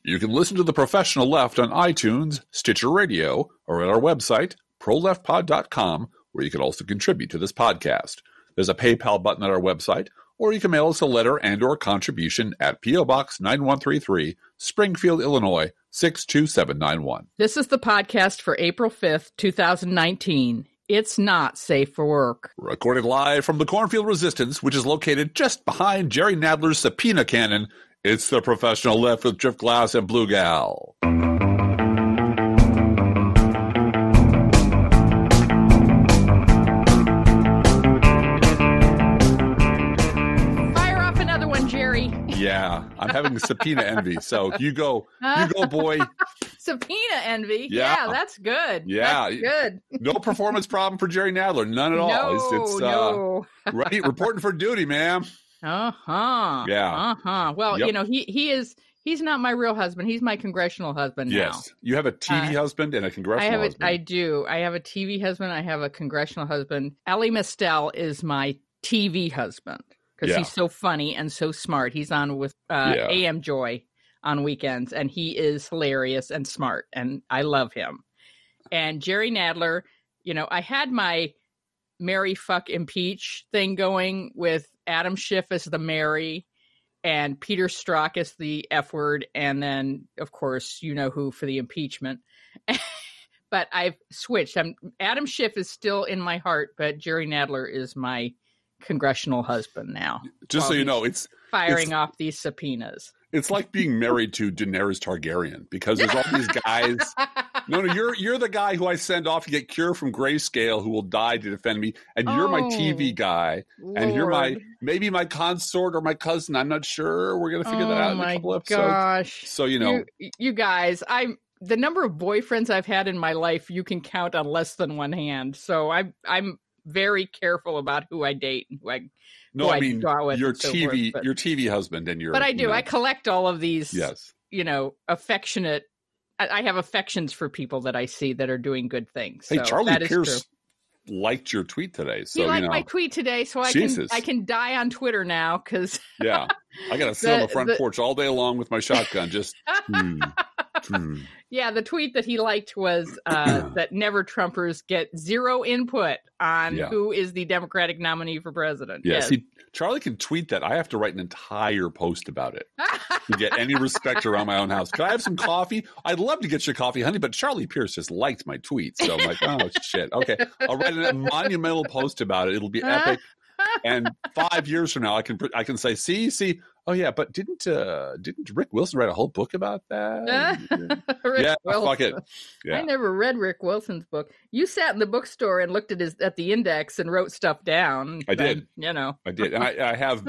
You can listen to The Professional Left on iTunes, Stitcher Radio, or at our website, proleftpod.com, where you can also contribute to this podcast. There's a PayPal button at our website, or you can mail us a letter and or contribution at P.O. Box 9133, Springfield, Illinois, 62791. This is the podcast for April 5th, 2019. It's not safe for work. Recorded live from the Cornfield Resistance, which is located just behind Jerry Nadler's subpoena cannon, it's The Professional Left with Drift Glass and Blue Gal. Fire off another one, Jerry. Yeah, I'm having subpoena envy. So you go, boy. Subpoena envy? Yeah. That's good. Yeah. That's good. No performance problem for Jerry Nadler. None at all. No. Right, reporting for duty, ma'am. Uh-huh. Yeah. Uh-huh. Well, Yep. you know, he's not my real husband. He's my congressional husband now. Yes. You have a TV husband and a congressional husband. I do. I have a TV husband. I have a congressional husband. Ellie Mistel is my TV husband because he's so funny and so smart. He's on with AM Joy on weekends, and he is hilarious and smart, and I love him. And Jerry Nadler, you know, I had my Mary fuck impeach thing going with Adam Schiff as the Mary and Peter Strzok as the F word, and then, of course, you know who for the impeachment. But I've switched. Adam Schiff is still in my heart, but Jerry Nadler is my congressional husband now. Just so you know, it's firing off these subpoenas. It's like being married to Daenerys Targaryen, because there's all these guys. No, you're the guy who I send off to get cure from grayscale, who will die to defend me, and you're my TV guy, and you're maybe my consort or my cousin. I'm not sure. We're gonna figure that out in a couple episodes. Gosh. So you know, you guys, the number of boyfriends I've had in my life, you can count on less than one hand. So I'm very careful about who I date and who I. No, I mean your TV husband and your. But I do. I collect all of these. Yes. You know, affectionate. I have affections for people that I see that are doing good things. Hey, so Charlie Pierce liked your tweet today. So he liked my tweet today, so I can die on Twitter now because. Yeah, I got to sit on the front porch all day long with my shotgun. Just. Yeah, the tweet that he liked was that never Trumpers get zero input on who is the Democratic nominee for president. Yeah, see, Charlie can tweet that. I have to write an entire post about it to get any respect around my own house. Can I have some coffee? I'd love to get you coffee, honey, but Charlie Pierce just liked my tweet. So I'm like, oh, shit. Okay, I'll write a monumental post about it. It'll be epic. And 5 years from now, I can say, see. Oh yeah, but didn't Rick Wilson write a whole book about that? Fuck it. Yeah. I never read Rick Wilson's book. You sat in the bookstore and looked at the index and wrote stuff down. I did. You know, I did, and I have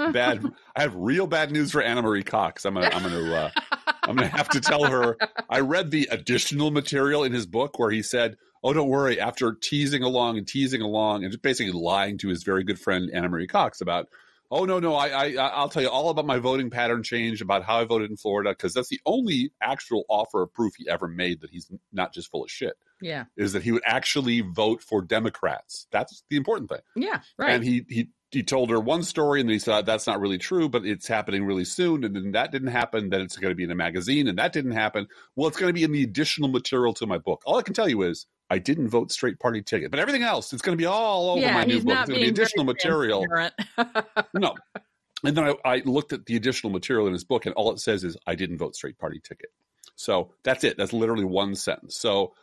real bad news for Anna Marie Cox. I'm gonna have to tell her. I read the additional material in his book where he said, "Oh, don't worry." After teasing along and just basically lying to his very good friend Anna Marie Cox about. Oh, no, I'll tell you all about my voting pattern change, about how I voted in Florida, because that's the only actual offer of proof he ever made that he's not just full of shit. Yeah. Is that he would actually vote for Democrats. That's the important thing. Yeah, right. And he told her one story, and then he said, that's not really true, but it's happening really soon. And then that didn't happen. Then it's going to be in a magazine, and that didn't happen. Well, it's going to be in the additional material to my book. All I can tell you is, I didn't vote straight party ticket, but everything else, it's going to be all over my new book. It's going to be additional material. No. And then I looked at the additional material in his book, and all it says is, I didn't vote straight party ticket. So that's it. That's literally one sentence. So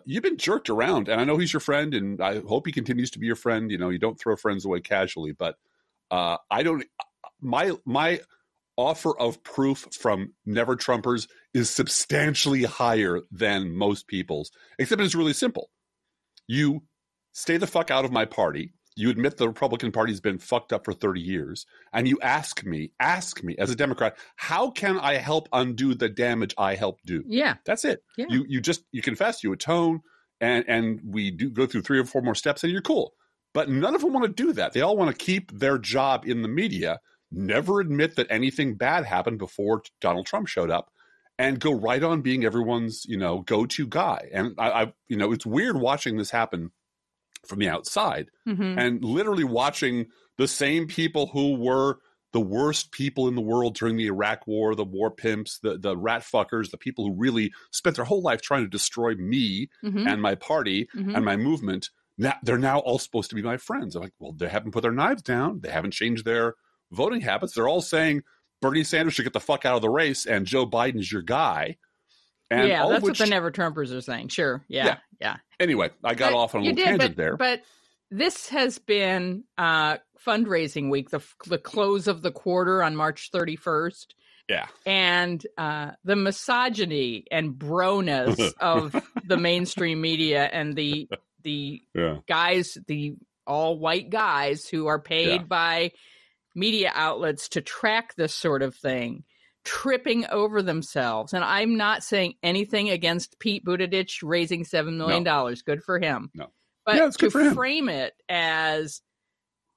you've been jerked around, and I know he's your friend, and I hope he continues to be your friend. You know, you don't throw friends away casually, but my offer of proof from Never Trumpers is substantially higher than most people's, except it's really simple. You stay the fuck out of my party. You admit the Republican Party's been fucked up for 30 years, and you ask me as a Democrat, how can I help undo the damage I helped do? Yeah. That's it. Yeah. You confess, you atone, and we do go through 3 or 4 more steps, and you're cool. But none of them want to do that. They all want to keep their job in the media, never admit that anything bad happened before Donald Trump showed up, and go right on being everyone's, go-to guy. And I it's weird watching this happen from the outside, and literally watching the same people who were the worst people in the world during the Iraq War, the war pimps, the rat fuckers, the people who really spent their whole life trying to destroy me and my party and my movement. Now, they're now all supposed to be my friends. I'm like, well, they haven't put their knives down. They haven't changed their voting habits. They're all saying Bernie Sanders should get the fuck out of the race and Joe Biden's your guy. And yeah, that's what the Never Trumpers are saying. Sure. Yeah. Anyway, I got off on a little tangent there. But this has been fundraising week, the close of the quarter on March 31st. Yeah. And the misogyny and broness of the mainstream media and the guys, the all white guys who are paid by media outlets to track this sort of thing, tripping over themselves. And I'm not saying anything against Pete Buttigieg raising $7 million. No. Good for him. No. But to frame it as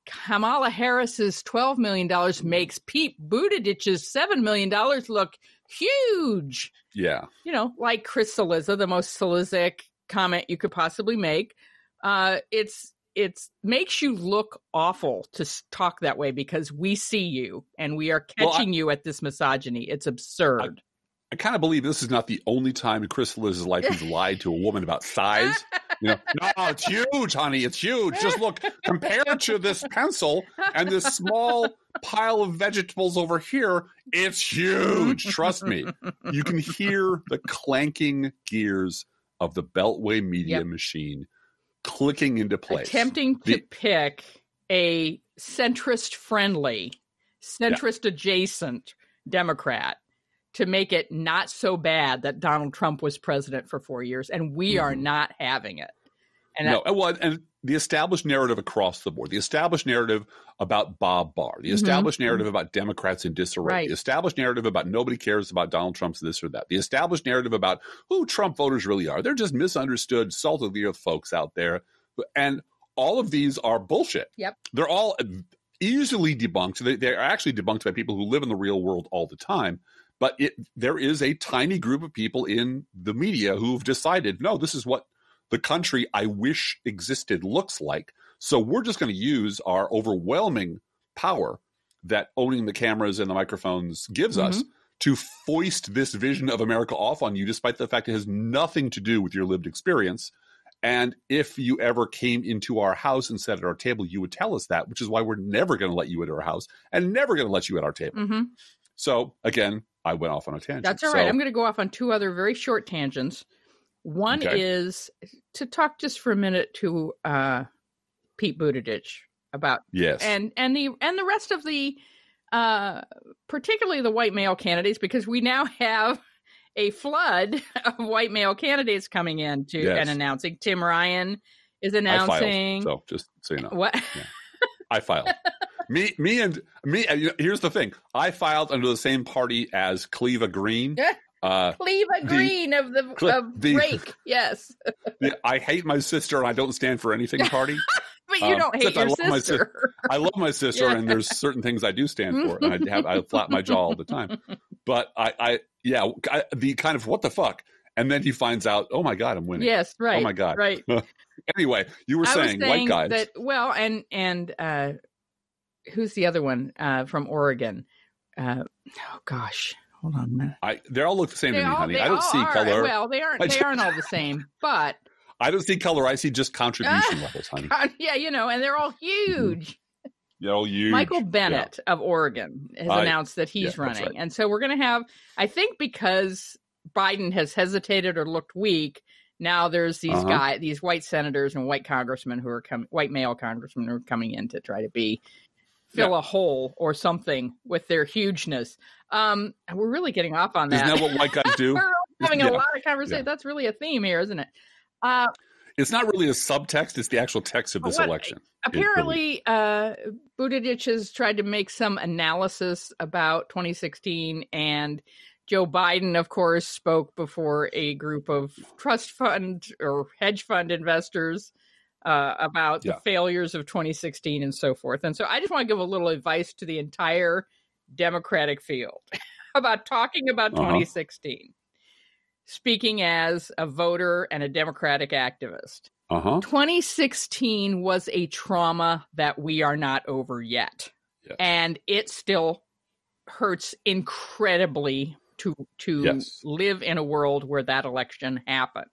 Kamala Harris's $12 million makes Pete Buttigieg's $7 million look huge. Yeah. You know, like Chris Cillizza, the most Cillizzic comment you could possibly make. It's makes you look awful to talk that way because we see you and we are catching you at this misogyny. It's absurd. I kind of believe this is not the only time in Chris Cillizza's life he's lied to a woman about size. You know, no, it's huge, honey. It's huge. Just look, compared to this pencil and this small pile of vegetables over here, it's huge. Trust me. You can hear the clanking gears of the Beltway media machine clicking into place. Attempting to pick a centrist-friendly, centrist-adjacent Democrat to make it not so bad that Donald Trump was president for 4 years, and we are not having it. And and the established narrative across the board, the established narrative about Bob Barr, the established narrative about Democrats in disarray, the established narrative about nobody cares about Donald Trump's this or that, the established narrative about who Trump voters really are. They're just misunderstood, salt of the earth folks out there. And all of these are bullshit. Yep. They're all easily debunked. They're actually debunked by people who live in the real world all the time. But there is a tiny group of people in the media who've decided, no, this is what the country I wish existed looks like. So we're just going to use our overwhelming power that owning the cameras and the microphones gives us to foist this vision of America off on you, despite the fact it has nothing to do with your lived experience. And if you ever came into our house and sat at our table, you would tell us that, which is why we're never going to let you into our house and never going to let you at our table. So again, I went off on a tangent. That's all right. I'm going to go off on two other very short tangents. One is to talk just for a minute to Pete Buttigieg about and the rest of the particularly the white male candidates, because we now have a flood of white male candidates coming in and announcing. Tim Ryan is announcing. I filed, so just so you know. What? Yeah. I filed. Me. Here's the thing. I filed under the same party as Cleva Green. Cleva Green of Rake. Yes. I hate my sister and I don't stand for anything party. But you don't hate your sister. I love my sister, and there's certain things I do stand for, and I flap my jaw all the time. But the kind of what the fuck, and then he finds out, oh my God, I'm winning. Yes, right. Oh my God, right. Anyway, you were saying white guys. And who's the other one from Oregon? Oh gosh. Hold on a minute. They all look the same to me, honey. I don't see color. Well, they aren't all the same, but I don't see color. I see just contribution levels, honey. Yeah, and they're all huge. They're all huge. Michael Bennett of Oregon has announced that he's running. Right. And so we're going to have, I think because Biden has hesitated or looked weak, now there's these these white senators and white congressmen who are white male congressmen who are coming in to try to fill a hole or something with their hugeness. We're really getting off on that. Isn't that what white guys do? We're having a lot of conversation. Yeah. That's really a theme here, isn't it? It's not really a subtext. It's the actual text of this election. Apparently, Buttigieg has tried to make some analysis about 2016, and Joe Biden, of course, spoke before a group of trust fund or hedge fund investors about the failures of 2016 and so forth. And so I just want to give a little advice to the entire Democratic field about talking about 2016. Speaking as a voter and a Democratic activist. 2016 was a trauma that we are not over yet. Yes. And it still hurts incredibly to live in a world where that election happened.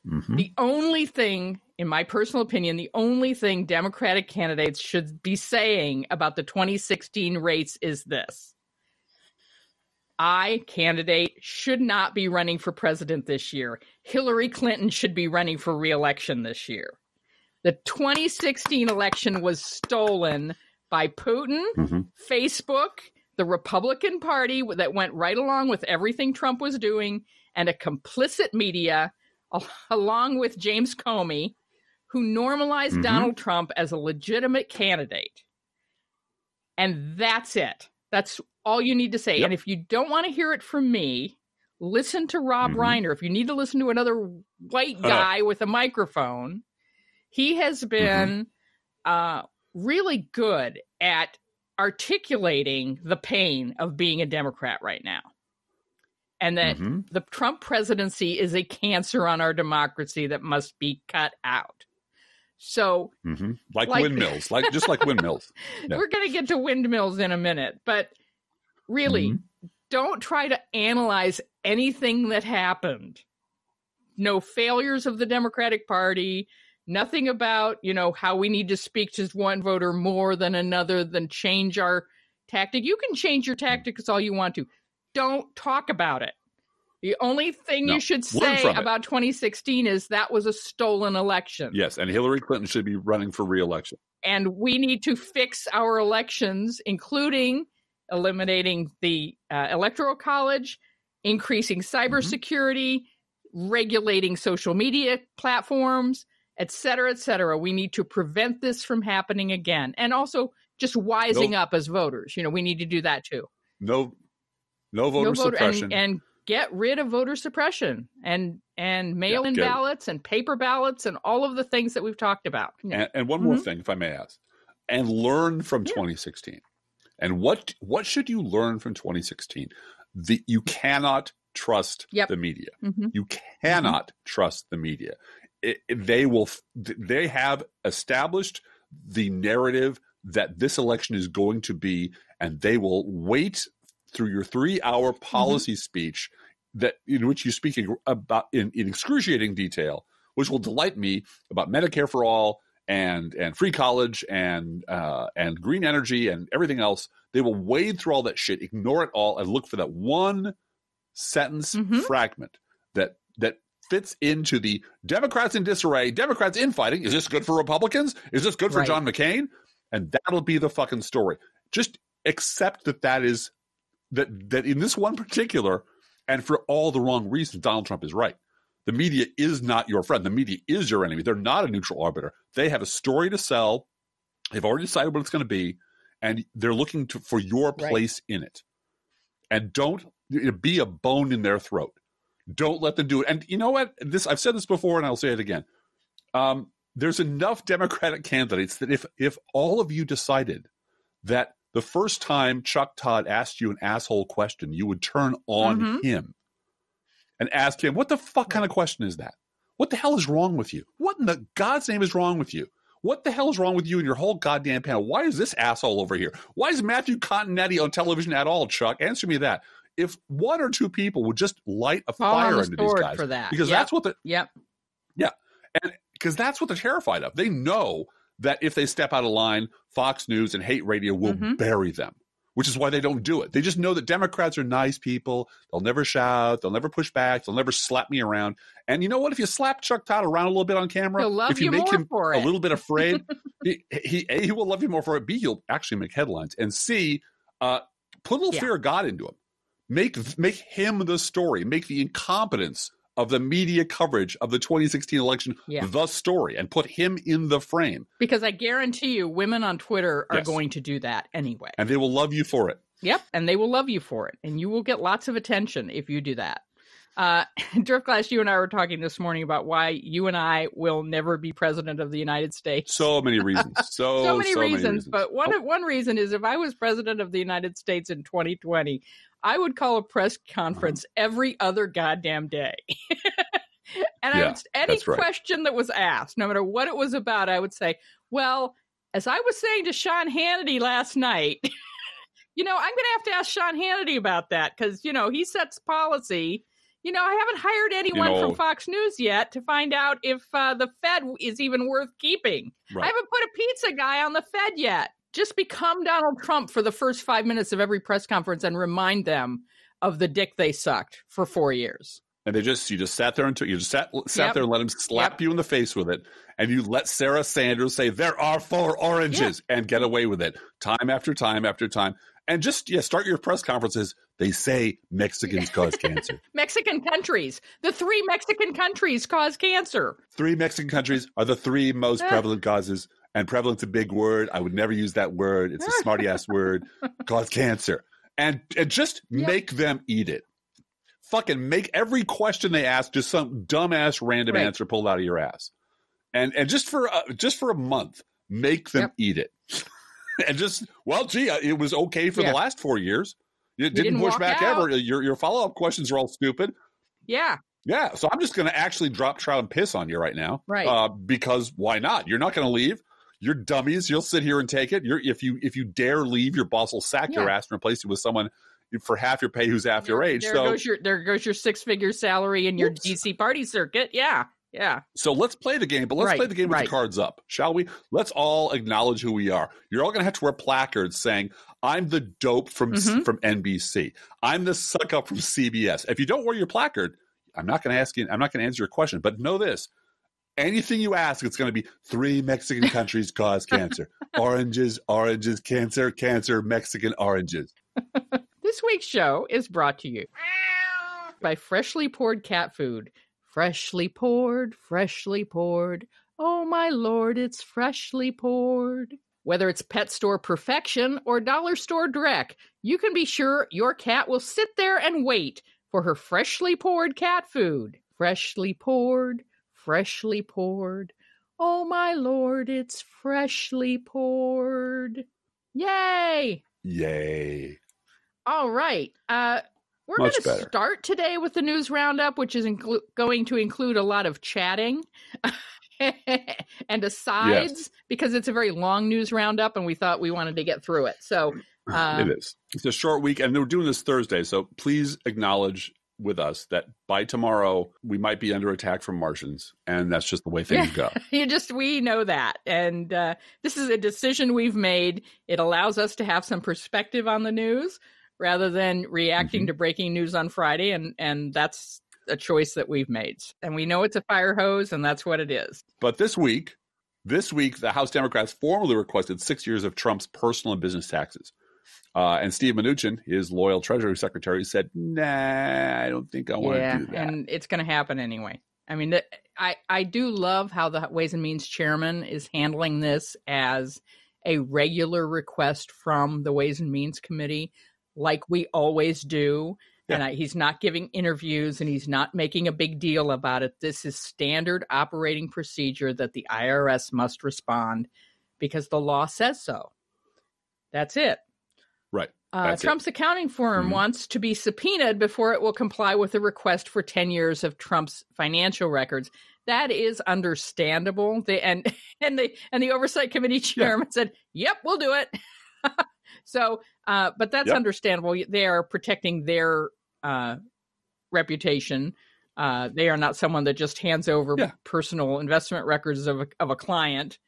Mm-hmm. The only thing, in my personal opinion, the only thing Democratic candidates should be saying about the 2016 race is this. I, candidate, should not be running for president this year. Hillary Clinton should be running for re-election this year. The 2016 election was stolen by Putin, Facebook, the Republican Party that went right along with everything Trump was doing, and a complicit media, along with James Comey, who normalized Donald Trump as a legitimate candidate. And that's it. That's all you need to say. Yep. And if you don't want to hear it from me, listen to Rob Reiner. If you need to listen to another white guy with a microphone, he has been really good at articulating the pain of being a Democrat right now. And that the Trump presidency is a cancer on our democracy that must be cut out. So, like windmills, just like windmills. Yeah. We're going to get to windmills in a minute, but really, don't try to analyze anything that happened. No failures of the Democratic Party, nothing about, how we need to speak to one voter more than another, than change our tactic. You can change your tactics all you want to. Don't talk about it. The only thing you should say about 2016 is that was a stolen election. Yes, and Hillary Clinton should be running for re-election. And we need to fix our elections, including eliminating the Electoral College, increasing cybersecurity, regulating social media platforms, et cetera, et cetera. We need to prevent this from happening again. And also just wising up as voters. We need to do that too. No voter suppression. And get rid of voter suppression and mail-in ballots and paper ballots and all of the things that we've talked about. And one more thing, if I may ask, and learn from 2016. And what should you learn from 2016? You cannot trust the media. You cannot trust the media. They have established the narrative that this election is going to be, and they will wait through your 3-hour policy speech in which you speak about in excruciating detail, which will delight me, about Medicare for all and free college and green energy and everything else. They will wade through all that shit, ignore it all, and look for that one sentence fragment that fits into the Democrats in disarray, Democrats infighting. Is this good for Republicans? Is this good for John McCain? And that'll be the fucking story. Just accept that is that in this one particular, and for all the wrong reasons, Donald Trump is right. The media is not your friend. The media is your enemy. They're not a neutral arbiter. They have a story to sell. They've already decided what it's going to be, and they're looking for your place in it. And don't be a bone in their throat. Don't let them do it. And you know what? I've said this before, and I'll say it again. There's enough Democratic candidates that if all of you decided that the first time Chuck Todd asked you an asshole question, you would turn on him and ask him, what the fuck kind of question is that? What the hell is wrong with you? What in the God's name is wrong with you? What the hell is wrong with you and your whole goddamn panel? Why is this asshole over here? Why is Matthew Continetti on television at all, Chuck? Answer me that. If one or two people would just light a fire into these guys, for that. Because that's what and because that's what they're terrified of. They know that if they step out of line, Fox News and hate radio will bury them, which is why they don't do it. They just know that Democrats are nice people. They'll never shout. They'll never push back. They'll never slap me around. And you know what? If you slap Chuck Todd around a little bit on camera, if you make him a little bit afraid, he will love you more for it. B, he'll actually make headlines. And C, put a little fear of God into him. Make him the story. Make the incompetence of the media coverage of the 2016 election the story, and put him in the frame. Because I guarantee you women on Twitter are going to do that anyway. And they will love you for it. Yep, and they will love you for it. And you will get lots of attention if you do that. Driftglass, you and I were talking this morning about why you and I will never be president of the United States. So many reasons. So many reasons. But one reason is if I was president of the United States in 2020, I would call a press conference every other goddamn day. And any question that was asked, no matter what it was about, I would say, well, as I was saying to Sean Hannity last night, I'm going to have to ask Sean Hannity about that because, he sets policy. I haven't hired anyone from Fox News yet to find out if the Fed is even worth keeping. Right. I haven't put a pizza guy on the Fed yet. Just become Donald Trump for the first 5 minutes of every press conference and remind them of the dick they sucked for 4 years. And you just sat there until you just sat there and let him slap you in the face with it. And you let Sarah Sanders say, there are 4 oranges and get away with it time after time after time. And just, start your press conferences. They say Mexicans cause cancer. Mexican countries. The 3 Mexican countries cause cancer. 3 Mexican countries are the 3 most prevalent causes. And prevalent's a big word. I would never use that word. It's a smarty-ass word. Cause cancer. And just make them eat it. Fucking make every question they ask just some dumbass random answer pulled out of your ass. And just for a month, make them eat it. And just, it was okay for the last 4 years. It didn't push back ever. Your follow-up questions are all stupid. Yeah. Yeah. So I'm just going to actually drop trout and piss on you right now. Right. Because why not? You're not going to leave. You're dummies. You'll sit here and take it. If you dare leave, your boss will sack your ass and replace you with someone for half your pay who's half your age. There goes your 6-figure salary in your DC party circuit. Yeah. Yeah. So let's play the game, but let's play the game with the cards up, shall we? Let's all acknowledge who we are. You're all going to have to wear placards saying, I'm the dope from NBC. I'm the suck up from CBS. If you don't wear your placard, I'm not going to ask you. I'm not going to answer your question. But know this. Anything you ask, it's going to be 3 Mexican countries cause cancer. Oranges, cancer, Mexican oranges. This week's show is brought to you by freshly poured cat food. Freshly poured, freshly poured. Oh, my Lord, it's freshly poured. Whether it's pet store perfection or dollar store dreck, you can be sure your cat will sit there and wait for her freshly poured cat food. Freshly poured, freshly poured. Oh, my Lord, it's freshly poured. Yay! Yay. All right. We're going to start today with the news roundup, which is going to include a lot of chatting and asides because it's a very long news roundup and we thought we wanted to get through it. So it is. It's a short week and we're doing this Thursday. So please acknowledge with us that by tomorrow we might be under attack from Martians, and that's just the way things go. We know that. And this is a decision we've made. It allows us to have some perspective on the news rather than reacting to breaking news on Friday. And that's a choice that we've made. And we know it's a fire hose, and that's what it is. But this week, the House Democrats formally requested 6 years of Trump's personal and business taxes. And Steve Mnuchin, his loyal Treasury Secretary, said, nah, I don't think I want to do that. And it's going to happen anyway. I mean, I do love how the Ways and Means Chairman is handling this as a regular request from the Ways and Means Committee, like we always do. Yeah. And he's not giving interviews and he's not making a big deal about it. This is standard operating procedure that the IRS must respond because the law says so. That's it. Right. Trump's accounting firm wants to be subpoenaed before it will comply with a request for 10 years of Trump's financial records. That is understandable. And the Oversight Committee chairman said, yep, we'll do it. So, but that's understandable. They are protecting their reputation. They are not someone that just hands over personal investment records of a client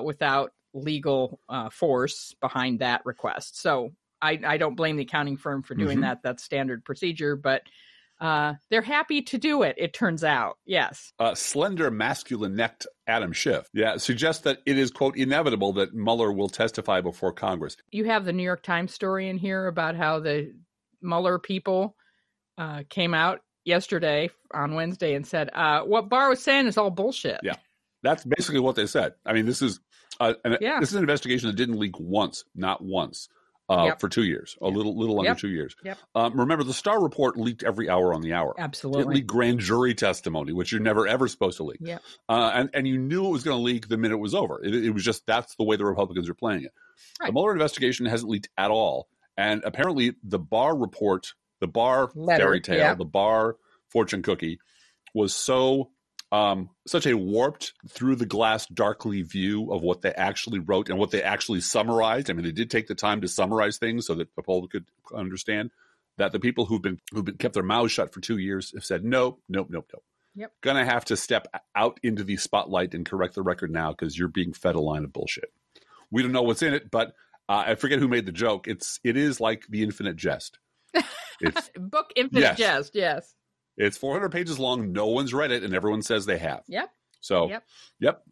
without legal force behind that request. So I don't blame the accounting firm for doing that. That's standard procedure, but they're happy to do it, it turns out. Yes. Slender, masculine-necked Adam Schiff suggests that it is, quote, inevitable that Mueller will testify before Congress. You have the New York Times story in here about how the Mueller people came out yesterday on Wednesday and said, what Barr was saying is all bullshit. Yeah, that's basically what they said. I mean, this is this is an investigation that didn't leak once, not once. For 2 years, a little under 2 years. Yep. Remember, the Star Report leaked every hour on the hour. Absolutely. It leaked grand jury testimony, which you're never, ever supposed to leak. Yep. And you knew it was going to leak the minute it was over. It was just, that's the way the Republicans are playing it. Right. The Mueller investigation hasn't leaked at all. And apparently the Barr report, the Barr fairy tale, the Barr fortune cookie was so such a warped, through the glass, darkly view of what they actually wrote and what they actually summarized. I mean, they did take the time to summarize things so that the public could understand that the people who've been kept their mouths shut for 2 years have said, nope. Yep. Gonna have to step out into the spotlight and correct the record now because you're being fed a line of bullshit. We don't know what's in it, but I forget who made the joke. It is like the Infinite Jest. It's book Infinite Jest, yes. It's 400 pages long. No one's read it, and everyone says they have. Yep. So, yep.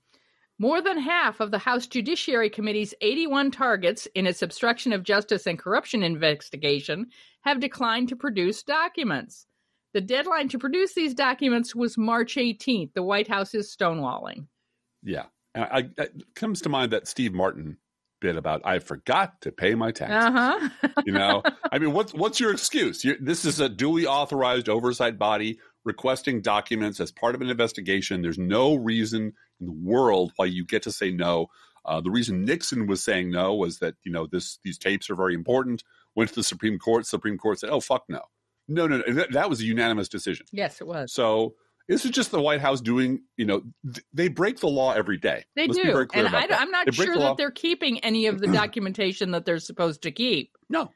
More than half of the House Judiciary Committee's 81 targets in its obstruction of justice and corruption investigation have declined to produce documents. The deadline to produce these documents was March 18th. The White House is stonewalling. Yeah. It comes to mind that Steve Martin bit about, I forgot to pay my taxes. I mean, what's your excuse? This is a duly authorized oversight body requesting documents as part of an investigation. There's no reason in the world why you get to say no. The reason Nixon was saying no was that, these tapes are very important. Went to the Supreme Court. Supreme Court said, oh, fuck no. No. That was a unanimous decision. Yes, it was. So this is just the White House doing, they break the law every day. They Let's do. Be very clear about that. I'm not sure that they're keeping any of the documentation that they're supposed to keep. No.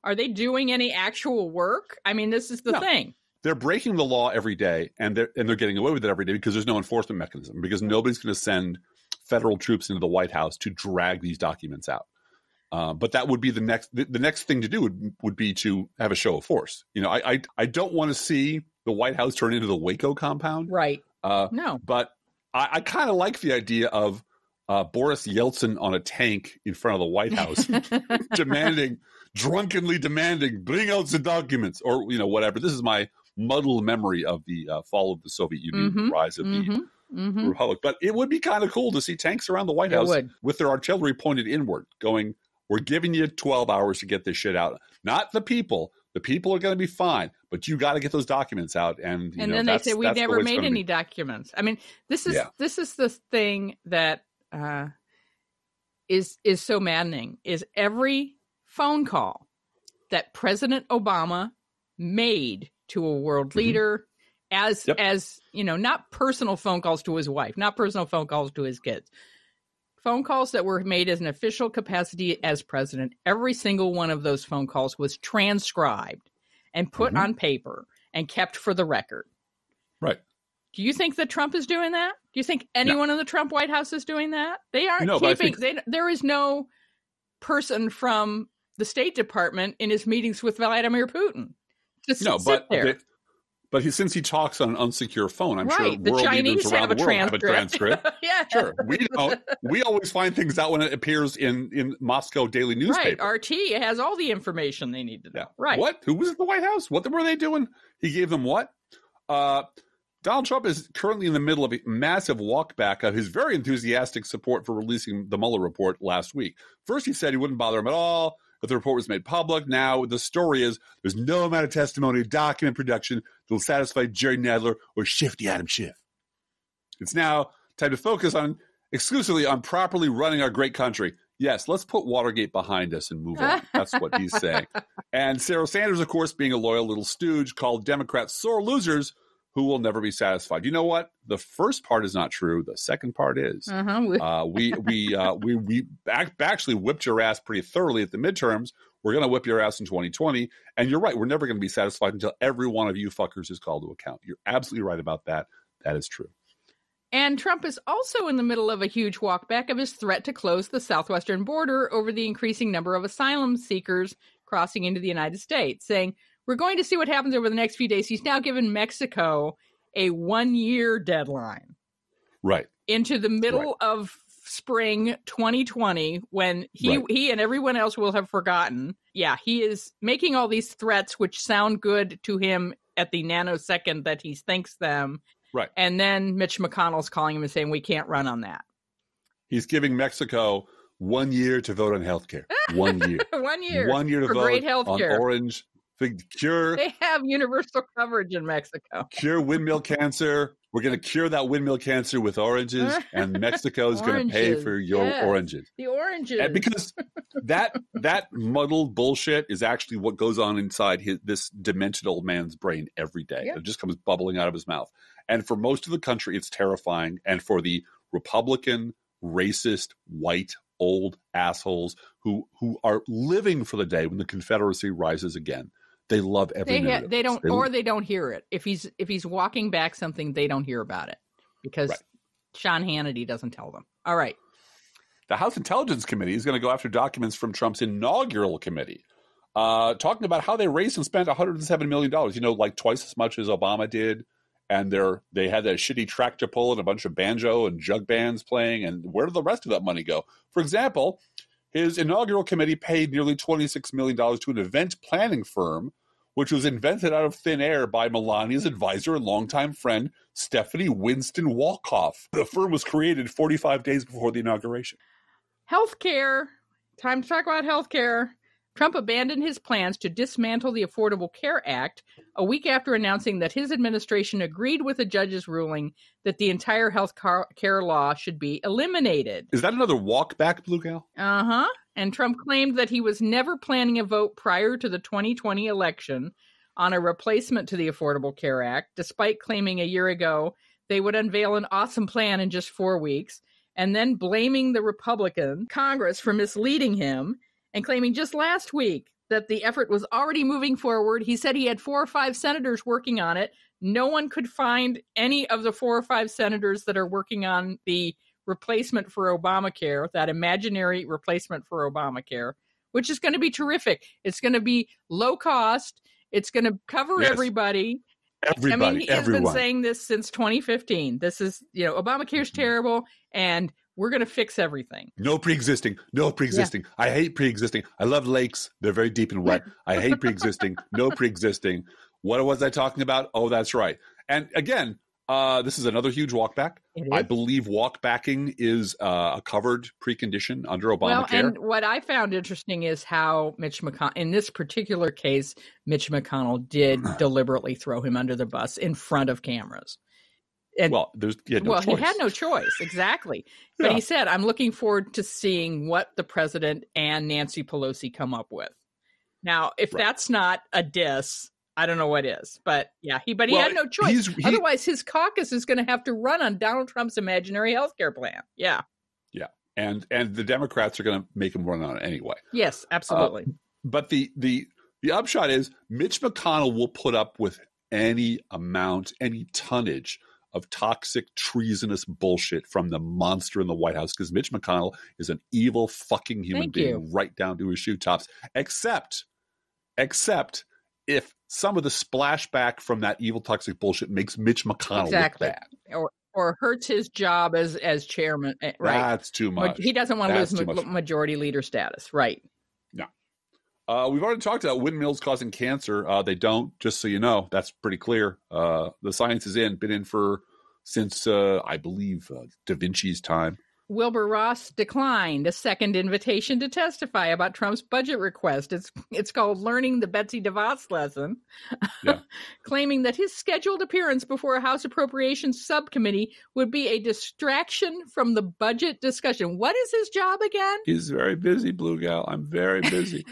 Are they doing any actual work? I mean, this is the thing. They're breaking the law every day, and they're getting away with it every day because there's no enforcement mechanism, because nobody's going to send federal troops into the White House to drag these documents out. But that would be the next thing to do would be to have a show of force. I don't want to see the White House turn into the Waco compound. Right. No. But I kind of like the idea of Boris Yeltsin on a tank in front of the White House drunkenly demanding, bring out the documents, or, whatever. This is my muddled memory of the fall of the Soviet Union, the rise of the Republic. But it would be kind of cool to see tanks around the White House with their artillery pointed inward going, we're giving you 12 hours to get this shit out. Not the people. The people are going to be fine, but you got to get those documents out. And then they say, we never made any documents. I mean, this is the thing that is so maddening, is every phone call that President Obama made to a world leader as not personal phone calls to his wife, not personal phone calls to his kids, phone calls that were made as an official capacity as president. Every single one of those phone calls was transcribed and put on paper and kept for the record. Right. Do you think that Trump is doing that? Do you think anyone in the Trump White House is doing that? They aren't keeping. There is no person from the State Department in his meetings with Vladimir Putin. But since he talks on an unsecure phone, I'm sure the world Chinese leaders around the world have a transcript. Yeah, sure. We don't. We always find things out when it appears in Moscow daily newspaper. Right. RT has all the information they need to know. Yeah. Right. What? Who was at the White House? What were they doing? He gave them what? Donald Trump is currently in the middle of a massive walkback of his very enthusiastic support for releasing the Mueller report last week. First, he said he wouldn't bother him at all if the report was made public. Now, the story is there's no amount of testimony or document production that will satisfy Jerry Nadler or shifty Adam Schiff. It's now time to focus exclusively on properly running our great country. Yes, let's put Watergate behind us and move on. That's what he's saying. And Sarah Sanders, of course, being a loyal little stooge, called Democrats sore losers who will never be satisfied. You know what? The first part is not true. The second part is. We actually whipped your ass pretty thoroughly at the midterms. We're going to whip your ass in 2020. And you're right. We're never going to be satisfied until every one of you fuckers is called to account. You're absolutely right about that. That is true. And Trump is also in the middle of a huge walkback of his threat to close the southwestern border over the increasing number of asylum seekers crossing into the United States, saying, we're going to see what happens over the next few days. He's now given Mexico a 1-year deadline. Right. Into the middle of spring 2020, when he and everyone else will have forgotten. Yeah, he is making all these threats which sound good to him at the nanosecond that he thinks them. Right. And then Mitch McConnell's calling him and saying, we can't run on that. He's giving Mexico 1 year to vote on health care. 1 year. 1 year. 1 year to for vote great health on care. Orange. Cure. They have universal coverage in Mexico. Cure windmill cancer. We're going to cure that windmill cancer with oranges, and Mexico is going to pay for your oranges. The oranges. And because that muddled bullshit is actually what goes on inside this demented old man's brain every day. It just comes bubbling out of his mouth. And for most of the country, it's terrifying. And for the Republican, racist, white, old assholes who are living for the day when the Confederacy rises again, they love every minute. They don't hear it. If he's walking back something, they don't hear about it because Sean Hannity doesn't tell them. All right. The House Intelligence Committee is going to go after documents from Trump's inaugural committee, talking about how they raised and spent $107 million. Like twice as much as Obama did. And they had that shitty tractor pull and a bunch of banjo and jug bands playing. And where did the rest of that money go? For example, his inaugural committee paid nearly $26 million to an event planning firm, which was invented out of thin air by Melania's advisor and longtime friend, Stephanie Winston Wolkoff. The firm was created 45 days before the inauguration. Healthcare. Time to talk about healthcare. Trump abandoned his plans to dismantle the Affordable Care Act a week after announcing that his administration agreed with a judge's ruling that the entire health care law should be eliminated. Is that another walk back, Blue Gal? Uh-huh. And Trump claimed that he was never planning a vote prior to the 2020 election on a replacement to the Affordable Care Act, despite claiming a year ago they would unveil an awesome plan in just 4 weeks, and then blaming the Republican Congress for misleading him and claiming just last week that the effort was already moving forward. He said he had 4 or 5 senators working on it. No one could find any of the 4 or 5 senators that are working on the replacement for Obamacare, that imaginary replacement for Obamacare, which is going to be terrific. It's going to be low cost. It's going to cover everybody. He's been saying this since 2015. This is, Obamacare's terrible, and we're going to fix everything. No pre-existing. Yeah. I hate pre-existing. I love lakes. They're very deep and wet. I hate pre-existing. No pre-existing. What was I talking about? Oh, that's right. And again, this is another huge walkback. I believe walkbacking is a covered precondition under Obamacare. Well, and what I found interesting is how Mitch McConnell, in this particular case, Mitch McConnell did deliberately throw him under the bus in front of cameras. And, he had no choice. Exactly. But he said, I'm looking forward to seeing what the president and Nancy Pelosi come up with. Now, if that's not a diss, I don't know what is. But he had no choice. Otherwise, his caucus is going to have to run on Donald Trump's imaginary health care plan. Yeah. Yeah. And the Democrats are going to make him run on it anyway. Yes, absolutely. But the upshot is Mitch McConnell will put up with any amount, any tonnage of toxic, treasonous bullshit from the monster in the White House, because Mitch McConnell is an evil fucking human being right down to his shoe tops, except if some of the splashback from that evil, toxic bullshit makes Mitch McConnell look bad. Or hurts his job as chairman. Right. That's too much. He doesn't want to lose majority leader status. Right. No. We've already talked about windmills causing cancer. They don't, just so you know. That's pretty clear. The science is been in since, I believe, Da Vinci's time. Wilbur Ross declined a second invitation to testify about Trump's budget request. It's called Learning the Betsy DeVos Lesson, claiming that his scheduled appearance before a House Appropriations Subcommittee would be a distraction from the budget discussion. What is his job again? He's very busy, Blue Gal. I'm very busy.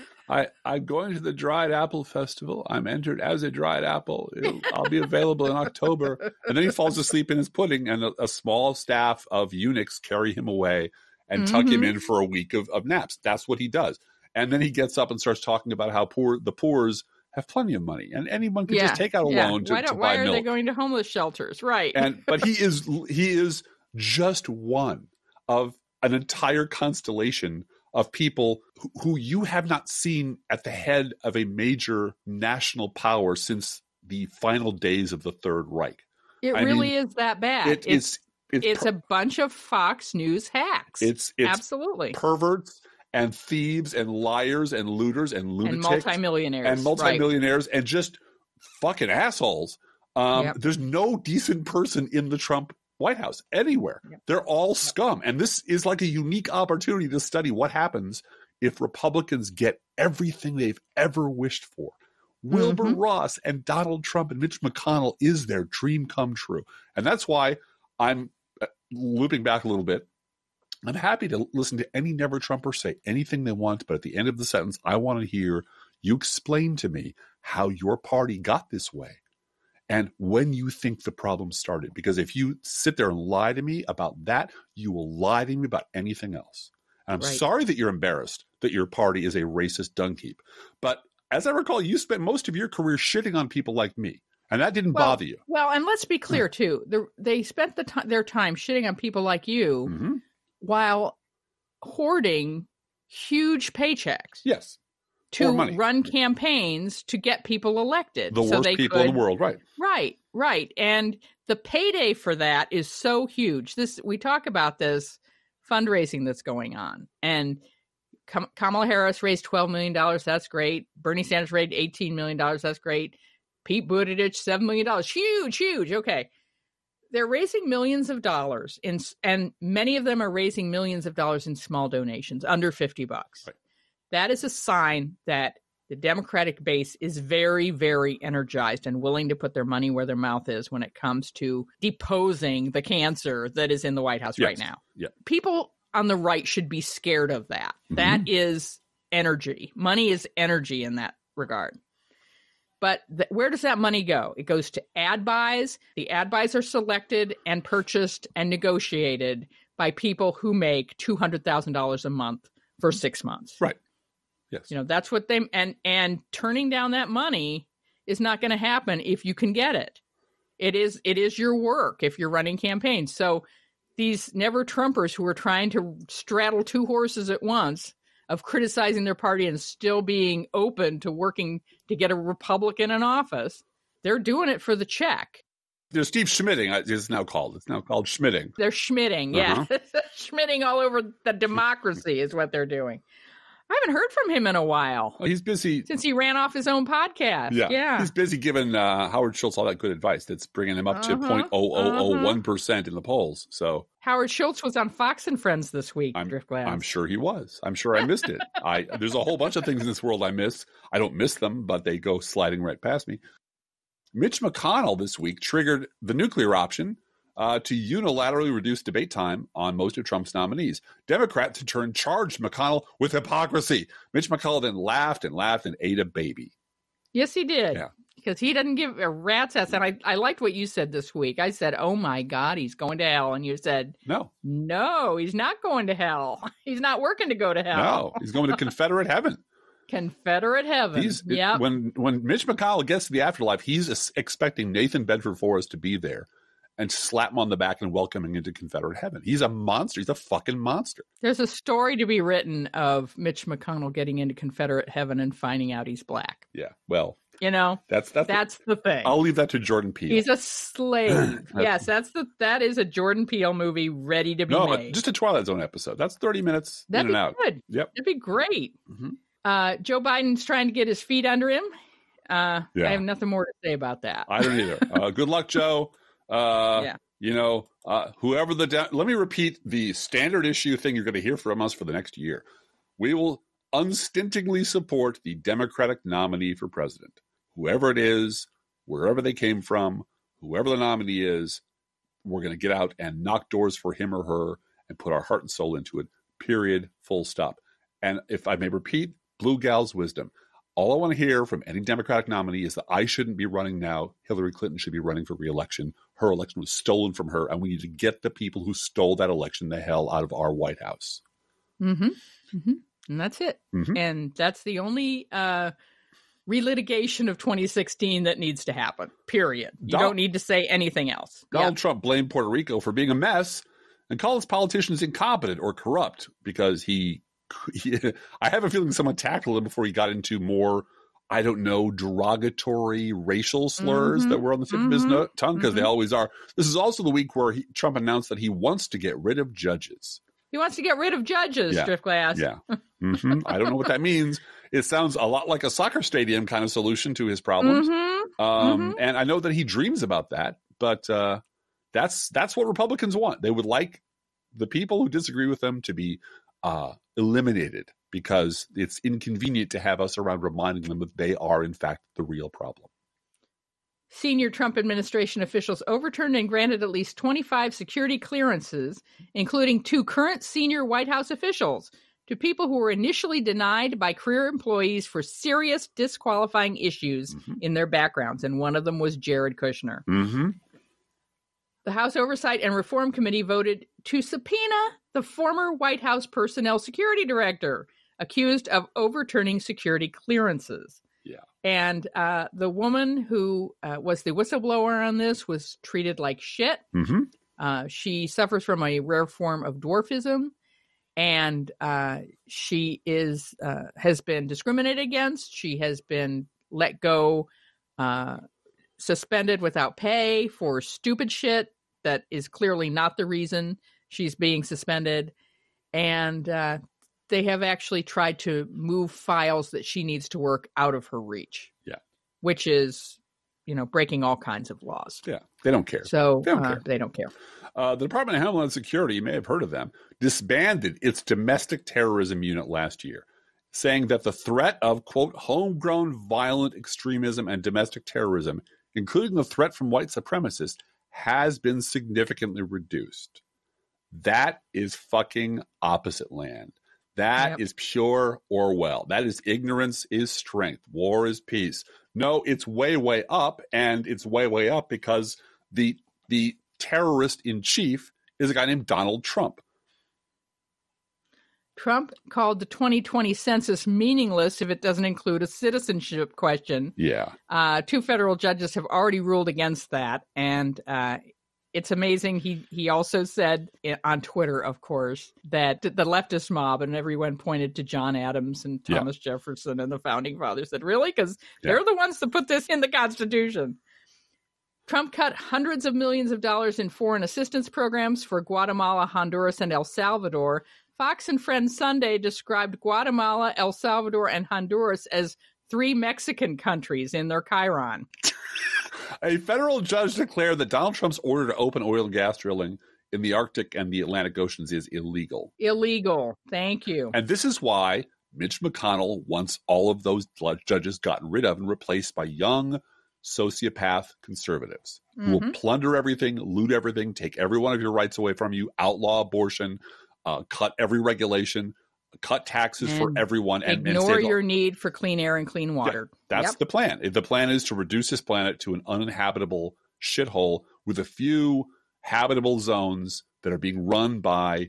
I'm going to the Dried Apple Festival. I'm entered as a dried apple. I'll be available in October. And then he falls asleep in his pudding, and a small staff of eunuchs carry him away and tuck him in for a week of naps. That's what he does. And then he gets up and starts talking about how the poors have plenty of money, and anyone can just take out a loan to buy milk. Why are they going to homeless shelters? Right. But he is just one of an entire constellation of people who you have not seen at the head of a major national power since the final days of the Third Reich. It really is that bad. It's a bunch of Fox News hacks. It's absolutely perverts and thieves and liars and looters and lunatics and multimillionaires and just fucking assholes. There's no decent person in the Trump White House anywhere. They're all scum. And this is like a unique opportunity to study what happens if Republicans get everything they've ever wished for. Wilbur Ross and Donald Trump and Mitch McConnell is their dream come true. And that's why I'm looping back a little bit. I'm happy to listen to any Never Trumper say anything they want, but at the end of the sentence, I want to hear you explain to me how your party got this way and when you think the problem started. Because if you sit there and lie to me about that, you will lie to me about anything else. And I'm sorry that you're embarrassed that your party is a racist dung heap. But as I recall, you spent most of your career shitting on people like me. And that didn't bother you. Well, and let's be clear, too. They spent their time shitting on people like you while hoarding huge paychecks. Yes. To run campaigns to get people elected. The worst people in the world, right. Right. And the payday for that is so huge. We talk about this fundraising that's going on. And Kamala Harris raised $12 million. That's great. Bernie Sanders raised $18 million. That's great. Pete Buttigieg, $7 million. Huge. Okay. They're raising millions of dollars, and many of them are raising millions of dollars in small donations, under $50. Right. That is a sign that the Democratic base is very, very energized and willing to put their money where their mouth is when it comes to deposing the cancer that is in the White House right now. Yeah. People on the right should be scared of that. That is energy. Money is energy in that regard. But where does that money go? It goes to ad buys. The ad buys are selected and purchased and negotiated by people who make $200,000 a month for 6 months. Right. Yes. That's what and turning down that money is not going to happen if you can get it. It is your work if you're running campaigns. So these Never Trumpers who are trying to straddle two horses at once of criticizing their party and still being open to working to get a Republican in office, they're doing it for the check. Steve Schmitting is now called. It's now called Schmitting. They're Schmitting, yeah. Schmitting all over the democracy is what they're doing. I haven't heard from him in a while. Well, he's busy. Since he ran off his own podcast. Yeah. He's busy giving Howard Schultz all that good advice that's bringing him up to 0.0001% in the polls. So Howard Schultz was on Fox and Friends this week, Driftglass. I'm sure he was. I'm sure I missed it. There's a whole bunch of things in this world I miss. I don't miss them, but they go sliding right past me. Mitch McConnell this week triggered the nuclear option to unilaterally reduce debate time on most of Trump's nominees. Democrats in turn charged McConnell with hypocrisy. Mitch McConnell then laughed and ate a baby. Yes, he did. Yeah. Because he doesn't give a rat's ass. And I liked what you said this week. I said, oh, my God, he's going to hell. And you said, no, he's not going to hell. He's not working to go to hell. No, he's going to Confederate heaven. Confederate heaven. When Mitch McConnell gets to the afterlife, he's expecting Nathan Bedford Forrest to be there and slap him on the back and welcome him into Confederate heaven. He's a monster. He's a fucking monster. There's a story to be written of Mitch McConnell getting into Confederate heaven and finding out he's black. Yeah, well, that's the thing. I'll leave that to Jordan Peele. He's a slave. Yes, that is a Jordan Peele movie ready to be made. But just a Twilight Zone episode. That's 30 minutes in and out. Good. Yep, that'd be great. Joe Biden's trying to get his feet under him. I have nothing more to say about that. I don't either. Good luck, Joe. Whoever let me repeat the standard issue thing you're going to hear from us for the next year. We will unstintingly support the Democratic nominee for president. Whoever it is, wherever they came from, whoever the nominee is, we're going to get out and knock doors for him or her and put our heart and soul into it. Period. Full stop. And if I may repeat, Blue Gal's wisdom. All I want to hear from any Democratic nominee is that I shouldn't be running now. Hillary Clinton should be running for re-election. Her election was stolen from her, and we need to get the people who stole that election the hell out of our White House. And that's it. And that's the only relitigation of 2016 that needs to happen, period. You don't need to say anything else. Donald Trump blamed Puerto Rico for being a mess and called his politicians incompetent or corrupt because I have a feeling someone tackled him before he got into more, I don't know, derogatory racial slurs that were on the tip of his tongue, because they always are. This is also the week where Trump announced that he wants to get rid of judges. He wants to get rid of judges, Driftglass. Yeah. I don't know what that means. It sounds a lot like a soccer stadium kind of solution to his problems. And I know that he dreams about that, but that's what Republicans want. They would like the people who disagree with them to be eliminated because it's inconvenient to have us around reminding them that they are, in fact, the real problem. Senior Trump administration officials overturned and granted at least 25 security clearances, including 2 current senior White House officials, to people who were initially denied by career employees for serious disqualifying issues in their backgrounds. And one of them was Jared Kushner. The House Oversight and Reform Committee voted to subpoena the former White House personnel security director, accused of overturning security clearances. Yeah. And the woman who was the whistleblower on this was treated like shit. She suffers from a rare form of dwarfism, and she has been discriminated against. She has been let go, suspended without pay for stupid shit that is clearly not the reason she's being suspended. And they have actually tried to move files that she needs to work out of her reach. Yeah. Which is, breaking all kinds of laws. Yeah. They don't care. So they don't care. The Department of Homeland Security, you may have heard of them, disbanded its domestic terrorism unit last year, saying that the threat of, quote, homegrown violent extremism and domestic terrorism, including the threat from white supremacists, has been significantly reduced. That is fucking opposite land. That is pure Orwell. That is ignorance is strength. War is peace. No, it's way, way up, and it's way, way up because the terrorist in chief is a guy named Donald Trump. Trump called the 2020 census meaningless if it doesn't include a citizenship question. Yeah. 2 federal judges have already ruled against that, and it's amazing. He also said on Twitter, of course, that the leftist mob, and everyone pointed to John Adams and Thomas Jefferson and the founding fathers, said, really? Because they're the ones that put this in the Constitution. Trump cut hundreds of millions of dollars in foreign assistance programs for Guatemala, Honduras, and El Salvador. Fox and Friends Sunday described Guatemala, El Salvador, and Honduras as 3 Mexican countries in their chyron. A federal judge declared that Donald Trump's order to open oil and gas drilling in the Arctic and the Atlantic Oceans is illegal. Illegal. Thank you. And this is why Mitch McConnell wants all of those judges gotten rid of and replaced by young sociopath conservatives who will plunder everything, loot everything, take every one of your rights away from you, outlaw abortion, cut every regulation, cut taxes for everyone, and ignore your need for clean air and clean water. Yeah, that's the plan. The plan is to reduce this planet to an uninhabitable shithole with a few habitable zones that are being run by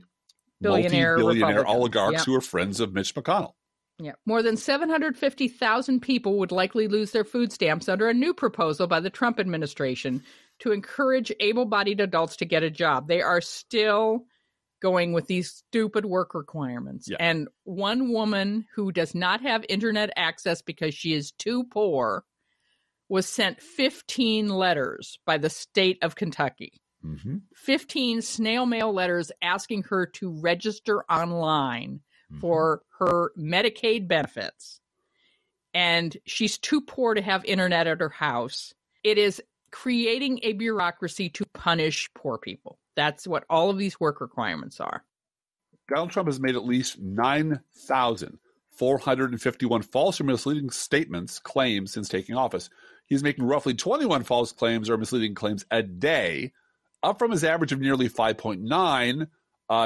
multi-billionaire oligarchs who are friends of Mitch McConnell. Yeah. More than 750,000 people would likely lose their food stamps under a new proposal by the Trump administration to encourage able-bodied adults to get a job. They are still going with these stupid work requirements. Yeah. And one woman who does not have internet access because she is too poor was sent 15 letters by the state of Kentucky. 15 snail mail letters asking her to register online for her Medicaid benefits. And she's too poor to have internet at her house. It is creating a bureaucracy to punish poor people. That's what all of these work requirements are. Donald Trump has made at least 9,451 false or misleading claims since taking office. He's making roughly 21 false claims or misleading claims a day, up from his average of nearly 5.9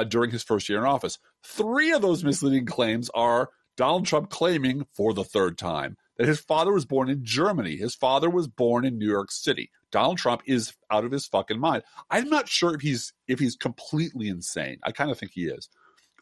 during his first year in office. 3 of those misleading claims are Donald Trump claiming for the 3rd time that his father was born in Germany. His father was born in New York City. Donald Trump is out of his fucking mind. I'm not sure if he's completely insane. I kind of think he is.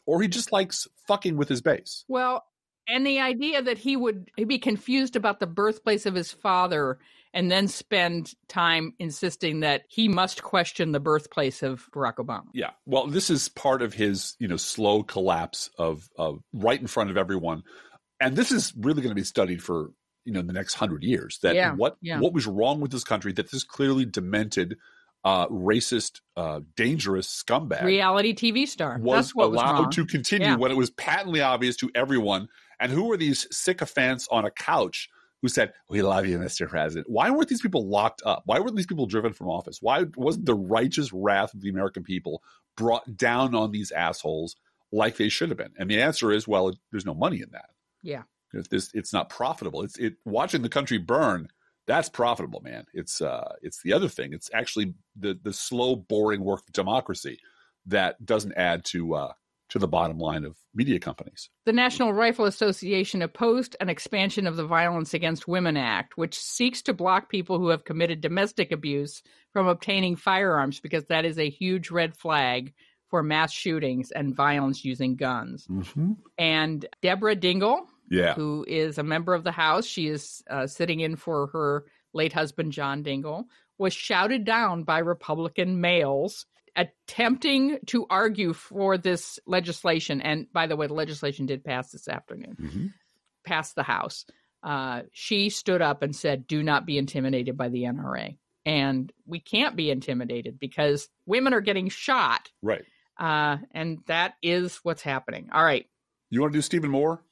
Or he just likes fucking with his base. Well, and the idea that he'd be confused about the birthplace of his father and then spend time insisting that he must question the birthplace of Barack Obama. Yeah. Well, this is part of his, slow collapse of right in front of everyone. And this is really going to be studied for, the next 100 years. That what was wrong with this country, that this clearly demented, racist, dangerous scumbag reality TV star was allowed to continue when it was patently obvious to everyone. And who were these sycophants on a couch who said, "We love you, Mr. President"? Why weren't these people locked up? Why weren't these people driven from office? Why wasn't the righteous wrath of the American people brought down on these assholes like they should have been. And the answer is, well, there's no money in that. Yeah. It's not profitable. Watching the country burn, that's profitable, man. It's the other thing. It's actually the slow, boring work of democracy that doesn't add to the bottom line of media companies. The National Rifle Association opposed an expansion of the Violence Against Women Act, which seeks to block people who have committed domestic abuse from obtaining firearms, because that is a huge red flag for mass shootings and violence using guns. Mm-hmm. And Deborah Dingell, yeah, who is a member of the House, she is sitting in for her late husband, John Dingell, was shouted down by Republican males attempting to argue for this legislation. And by the way, the legislation did pass this afternoon, passed the House. She stood up and said, do not be intimidated by the NRA. And we can't be intimidated because women are getting shot. Right. And that is what's happening. All right. You want to do Stephen Moore?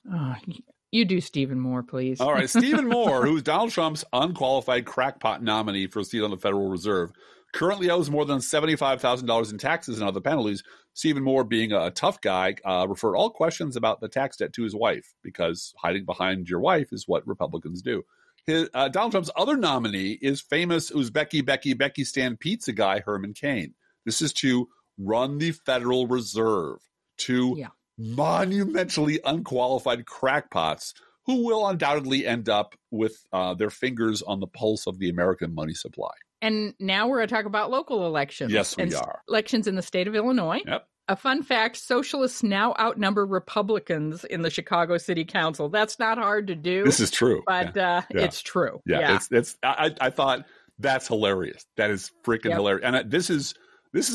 You do Stephen Moore, please. All right. Stephen Moore, who's Donald Trump's unqualified crackpot nominee for a seat on the Federal Reserve, currently owes more than $75,000 in taxes and other penalties. Stephen Moore, being a tough guy, referred all questions about the tax debt to his wife, because hiding behind your wife is what Republicans do. Donald Trump's other nominee is famous Uzbekistan pizza guy Herman Cain. This is to run the Federal Reserve to monumentally unqualified crackpots who will undoubtedly end up with their fingers on the pulse of the American money supply. And now we're going to talk about local elections. Yes, we are. Elections in the state of Illinois. Yep. A fun fact, socialists now outnumber Republicans in the Chicago City Council. That's not hard to do. This is true. But it's true. Yeah. I thought that's hilarious. That is freaking hilarious. And this is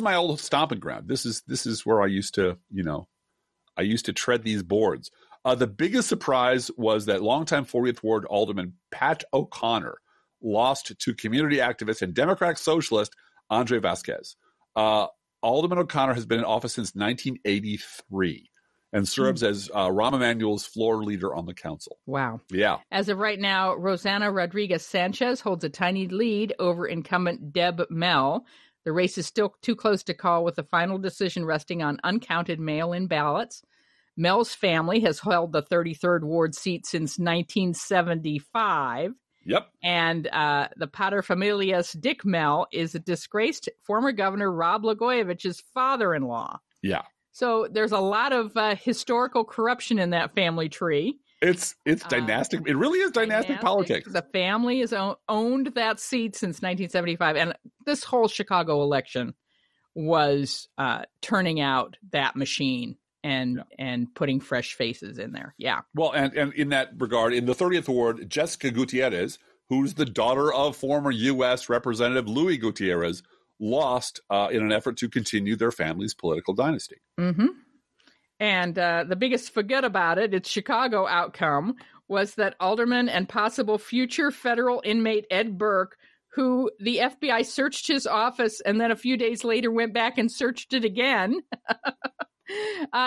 my old stomping ground. This is where I used to tread these boards. The biggest surprise was that longtime 40th Ward Alderman Pat O'Connor lost to community activist and Democratic socialist Andre Vasquez. Alderman O'Connor has been in office since 1983 and serves as Rahm Emanuel's floor leader on the council. Wow. Yeah. As of right now, Rosanna Rodriguez Sanchez holds a tiny lead over incumbent Deb Mell. The race is still too close to call, with the final decision resting on uncounted mail-in ballots. Mell's family has held the 33rd Ward seat since 1975. Yep. And the paterfamilias Dick Mell is a disgraced former governor Rod Blagojevich's father-in-law. Yeah. So there's a lot of historical corruption in that family tree. It's dynastic. It really is dynastic politics. The family has owned that seat since 1975. And this whole Chicago election was turning out that machine and putting fresh faces in there. Yeah. Well, and in that regard, in the 30th Ward, Jessica Gutierrez, who's the daughter of former U.S. Representative Louis Gutierrez, lost in an effort to continue their family's political dynasty. Mm-hmm. And the biggest forget about its Chicago outcome was that alderman and possible future federal inmate Ed Burke, who the FBI searched his office and then a few days later went back and searched it again,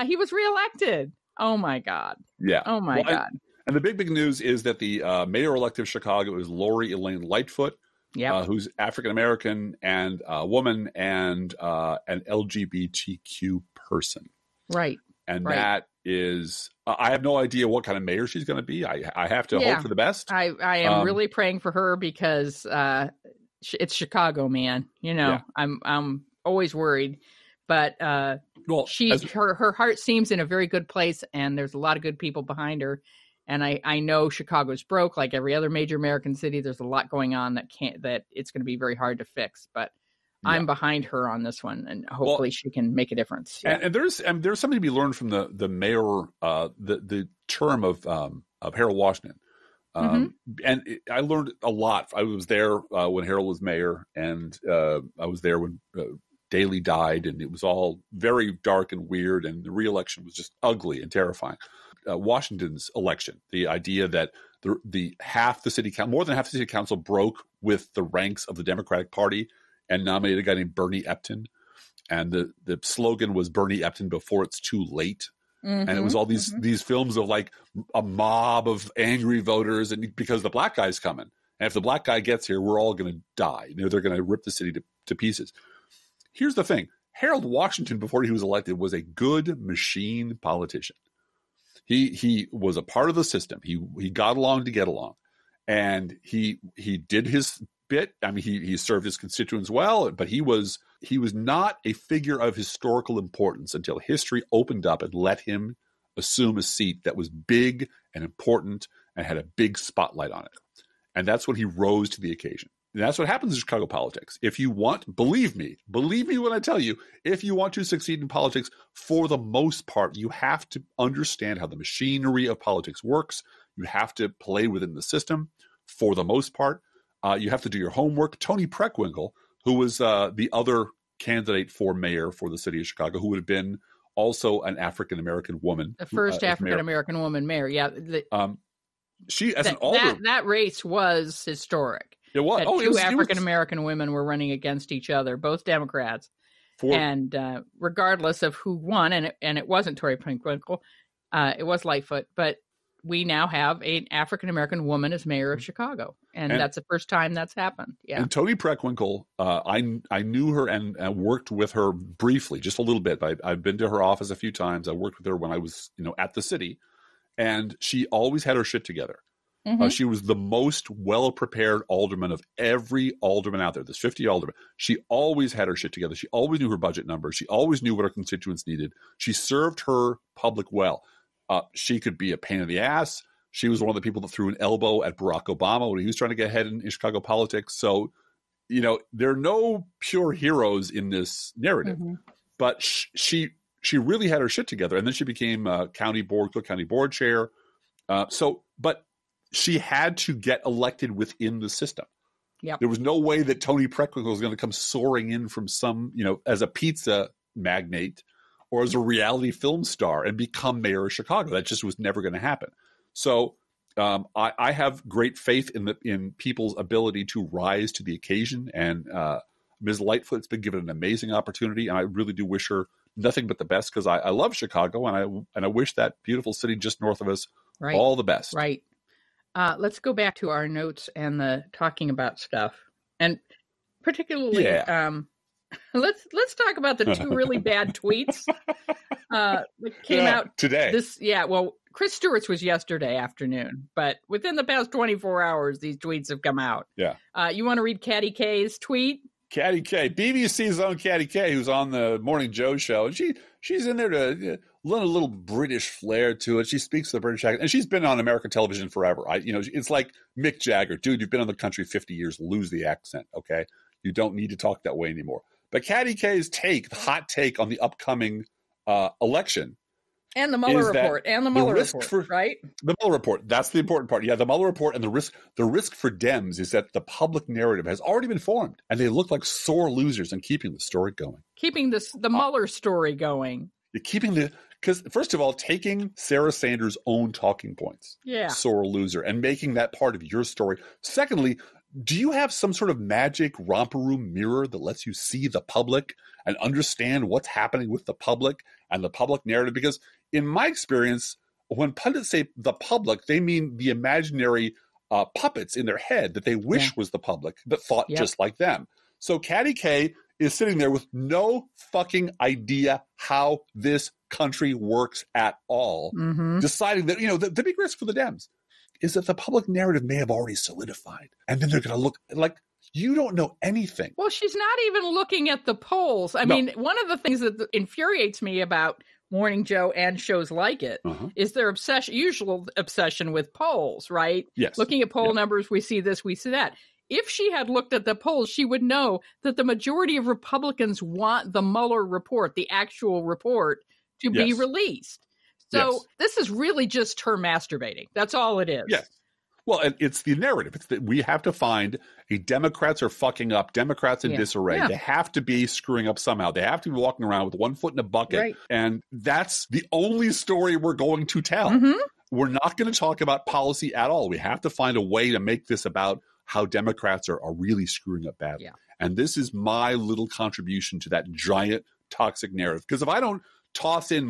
he was reelected. Oh, my God. Yeah. Oh, my God. And the big news is that the mayor-elect of Chicago is Lori Elaine Lightfoot, who's African-American and a woman and an LGBTQ person. Right. And that is, I have no idea what kind of mayor she's going to be. I have to hope for the best. I am really praying for her because it's Chicago, man. You know, I'm always worried, but her heart seems in a very good place, and there's a lot of good people behind her. And I know Chicago's broke like every other major American city. There's a lot going on that it's going to be very hard to fix, but I'm behind her on this one, and hopefully she can make a difference. Yeah. And there's something to be learned from the mayor, the term of Harold Washington. And I learned a lot. I was there when Harold was mayor, and I was there when Daley died, and it was all very dark and weird, and the re-election was just ugly and terrifying. Washington's election, the idea that the half the city council, more than half the city council, broke with the ranks of the Democratic Party and nominated a guy named Bernie Epton. And the slogan was Bernie Epton before it's too late. And it was all these films of like a mob of angry voters, and because the black guy's coming. And if the black guy gets here, we're all going to die. You know, they're going to rip the city to pieces. Here's the thing. Harold Washington, before he was elected, was a good machine politician. He was a part of the system. He got along to get along, and he did his bit. I mean, he served his constituents well, but he was not a figure of historical importance until history opened up and let him assume a seat that was big and important and had a big spotlight on it. And that's when he rose to the occasion. And that's what happens in Chicago politics. If you want, believe me when I tell you, if you want to succeed in politics, for the most part, you have to understand how the machinery of politics works. You have to play within the system. For the most part, you have to do your homework. Toni Preckwinkle, who was the other candidate for mayor for the city of Chicago, who would have been also an African-American woman. The first African-American woman mayor, yeah. She, as an alder... That race was historic. It was. Two African-American women were running against each other, both Democrats. And regardless of who won, and it wasn't Toni Preckwinkle, it was Lightfoot, but we now have an African-American woman as mayor of Chicago. And that's the first time that's happened. Yeah. And Toni Preckwinkle, I knew her and worked with her briefly, just a little bit. I've been to her office a few times. I worked with her when I was, at the city, and she always had her shit together. Mm-hmm. She was the most well-prepared alderman of every alderman out there. There's 50 aldermen. She always had her shit together. She always knew her budget numbers. She always knew what her constituents needed. She served her public well. She could be a pain in the ass. She was one of the people that threw an elbow at Barack Obama when he was trying to get ahead in Chicago politics. So, there are no pure heroes in this narrative. Mm-hmm. But she really had her shit together. And then she became Cook County Board chair. But she had to get elected within the system. Yep. There was no way that Toni Preckwinkle was going to come soaring in from some, as a pizza magnate or as a reality film star and become mayor of Chicago. That just was never going to happen. So I have great faith in people's ability to rise to the occasion. And Ms. Lightfoot's been given an amazing opportunity, and I really do wish her nothing but the best, because I love Chicago, and I wish that beautiful city just north of us all the best. Right. Let's go back to our notes and the talking about stuff, and particularly, let's talk about the two really bad tweets that came out today. Chris Stewart's was yesterday afternoon, but within the past 24 hours, these tweets have come out. Yeah. You want to read Katty Kay's tweet? Katty Kay, BBC's own Katty Kay, who's on the Morning Joe show, and she's in there to lend a little British flair to it. She speaks the British accent, and she's been on American television forever. It's like Mick Jagger, dude. You've been on the country 50 years. Lose the accent, okay? You don't need to talk that way anymore. But Katty Kay's the hot take on the upcoming election. And the Mueller report. Right? The Mueller report. That's the important part. Yeah, the Mueller report, and the risk for Dems is that the public narrative has already been formed, and they look like sore losers in keeping the story going. Keeping the Mueller story going. Because first of all, taking Sarah Sanders' own talking points, sore loser, and making that part of your story. Secondly, do you have some sort of magic romper room mirror that lets you see the public and understand what's happening with the public and the public narrative? Because in my experience, when pundits say the public, they mean the imaginary puppets in their head that they wish was the public that thought just like them. So Katty Kay is sitting there with no fucking idea how this country works at all, deciding that, the big risk for the Dems is that the public narrative may have already solidified. And then they're going to look like you don't know anything. Well, she's not even looking at the polls. I mean, one of the things that infuriates me about Morning Joe and shows like it is their usual obsession with polls, right? Yes. Looking at poll numbers, we see this, we see that. If she had looked at the polls, she would know that the majority of Republicans want the Mueller report, the actual report, to be released. So this is really just her masturbating. That's all it is. Yes. Well, it's the narrative. It's that we have to find Democrats are fucking up, Democrats in disarray. Yeah. They have to be screwing up somehow. They have to be walking around with one foot in a bucket. Right. And that's the only story we're going to tell. Mm-hmm. We're not going to talk about policy at all. We have to find a way to make this about how Democrats are really screwing up badly. Yeah. And this is my little contribution to that giant toxic narrative. Because if I don't toss in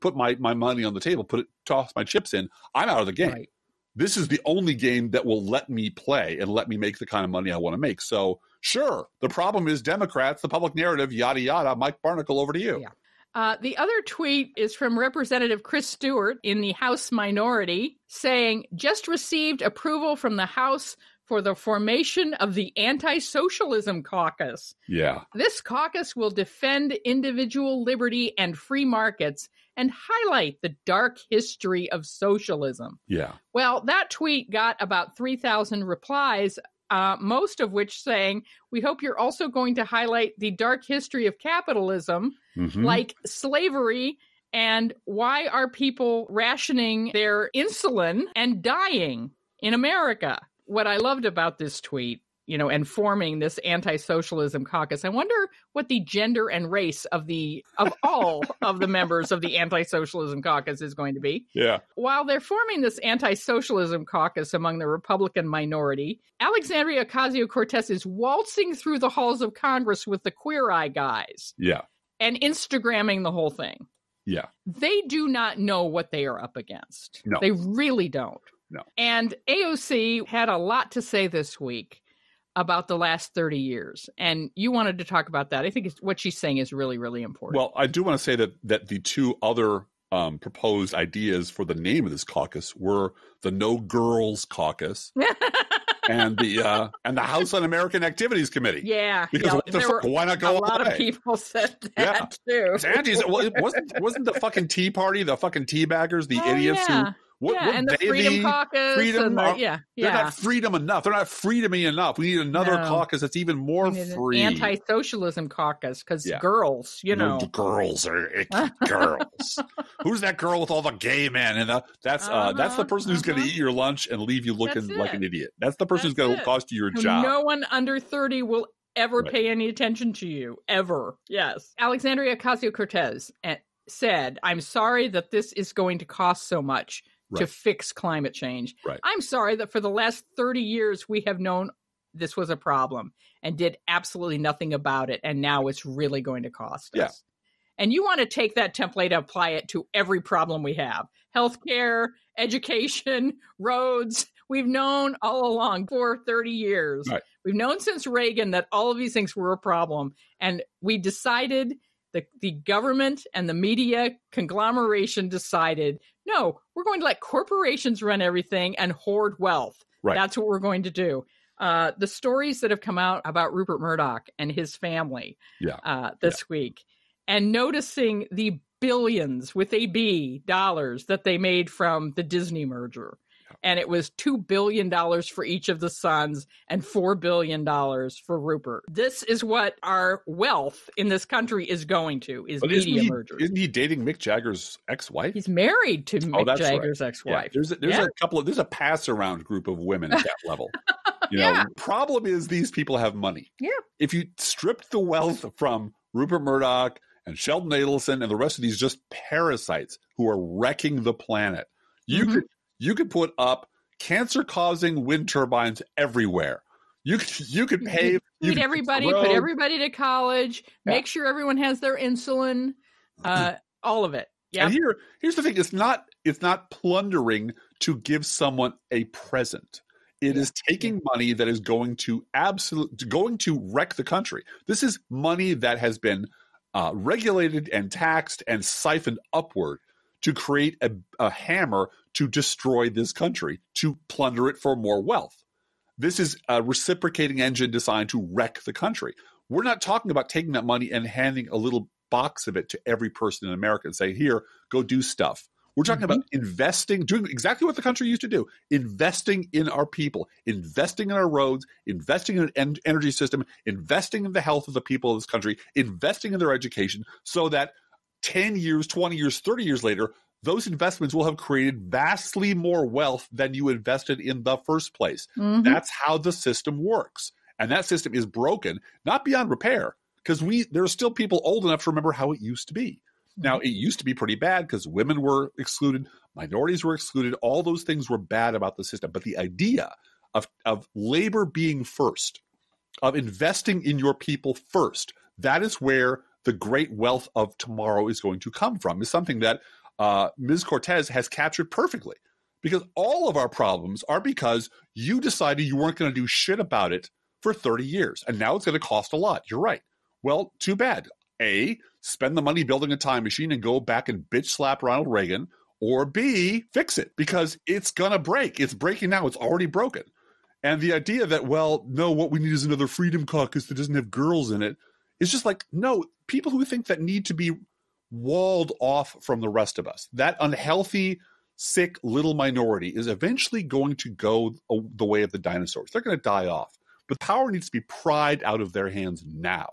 put my money on the table, toss my chips in, I'm out of the game. Right. this is the only game that will let me play and let me make the kind of money I want to make. So sure, the problem is Democrats, the public narrative, yada, yada. Mike Barnacle, over to you. Yeah. The other tweet is from Representative Chris Stewart in the House minority saying, just received approval from the House for the formation of the Anti-Socialism Caucus. Yeah. This caucus will defend individual liberty and free markets and highlight the dark history of socialism. Yeah. Well, that tweet got about 3,000 replies, most of which saying, we hope you're also going to highlight the dark history of capitalism, like slavery, and why are people rationing their insulin and dying in America. What I loved about this tweet, and forming this anti-socialism caucus, I wonder what the gender and race of all of the members of the anti-socialism caucus is going to be. Yeah. While they're forming this anti-socialism caucus among the Republican minority, Alexandria Ocasio-Cortez is waltzing through the halls of Congress with the Queer Eye guys. Yeah. And Instagramming the whole thing. Yeah. They do not know what they are up against. No. They really don't. No. And AOC had a lot to say this week about the last 30 years. And you wanted to talk about that. I think what she's saying is really, really important. Well, I do want to say that the two other proposed ideas for the name of this caucus were the No Girls Caucus and the House Un-American Activities Committee. Yeah. Because why not go a lot of people said that too. It's well, it wasn't the fucking Tea Party, the fucking tea baggers, the idiots who... and the Freedom Caucus. They're not freedom enough. They're not freedomy enough. We need another caucus that's even more free. An anti-socialism caucus, because girls, The girls are icky girls. Who's that girl with all the gay men? And that's the person who's going to eat your lunch and leave you looking like an idiot. That's the person who's going to cost you your job. No one under 30 will ever pay any attention to you, ever. Yes. Alexandria Ocasio-Cortez said, I'm sorry that this is going to cost so much to fix climate change. Right. I'm sorry that for the last 30 years, we have known this was a problem and did absolutely nothing about it. And now it's really going to cost us. And you want to take that template and apply it to every problem we have. Healthcare, education, roads. We've known all along for 30 years. Right. We've known since Reagan that all of these things were a problem. And we decided, the government and the media conglomeration decided, no, we're going to let corporations run everything and hoard wealth. Right. That's what we're going to do. The stories that have come out about Rupert Murdoch and his family this week, and noticing the billions with a B dollars that they made from the Disney merger. And it was $2 billion for each of the sons and $4 billion for Rupert. This is what our wealth in this country is going to, is media mergers. Isn't he dating Mick Jagger's ex-wife? He's married to Mick Jagger's ex-wife. Yeah, there's a pass-around group of women at that level. Problem is these people have money. Yeah. If you stripped the wealth from Rupert Murdoch and Sheldon Adelson and the rest of these just parasites who are wrecking the planet, you could put up cancer-causing wind turbines everywhere. You could pave. Put everybody to college. Make sure everyone has their insulin. All of it. Yeah. And here's the thing: it's not plundering to give someone a present. It is taking money that is going to wreck the country. This is money that has been regulated and taxed and siphoned upward to create a hammer to destroy this country, to plunder it for more wealth. This is a reciprocating engine designed to wreck the country. We're not talking about taking that money and handing a little box of it to every person in America and say, here, go do stuff. We're talking about investing, doing exactly what the country used to do, investing in our people, investing in our roads, investing in an energy system, investing in the health of the people of this country, investing in their education, so that 10 years, 20 years, 30 years later, those investments will have created vastly more wealth than you invested in the first place. That's how the system works. And that system is broken, not beyond repair, because there are still people old enough to remember how it used to be. Now, it used to be pretty bad because women were excluded, minorities were excluded, all those things were bad about the system. But the idea of labor being first, of investing in your people first, that is where the great wealth of tomorrow is going to come from, is something that Ms. Cortez has captured perfectly. Because all of our problems are because you decided you weren't going to do shit about it for 30 years. And now it's going to cost a lot. You're right. Well, too bad. A, spend the money building a time machine and go back and bitch slap Ronald Reagan. Or B, fix it because it's going to break. It's breaking now. It's already broken. And the idea that, well, no, what we need is another Freedom Caucus that doesn't have girls in it is just like, no, people who think that need to be walled off from the rest of us. That unhealthy, sick little minority is eventually going to go the way of the dinosaurs. They're going to die off. But power needs to be pried out of their hands now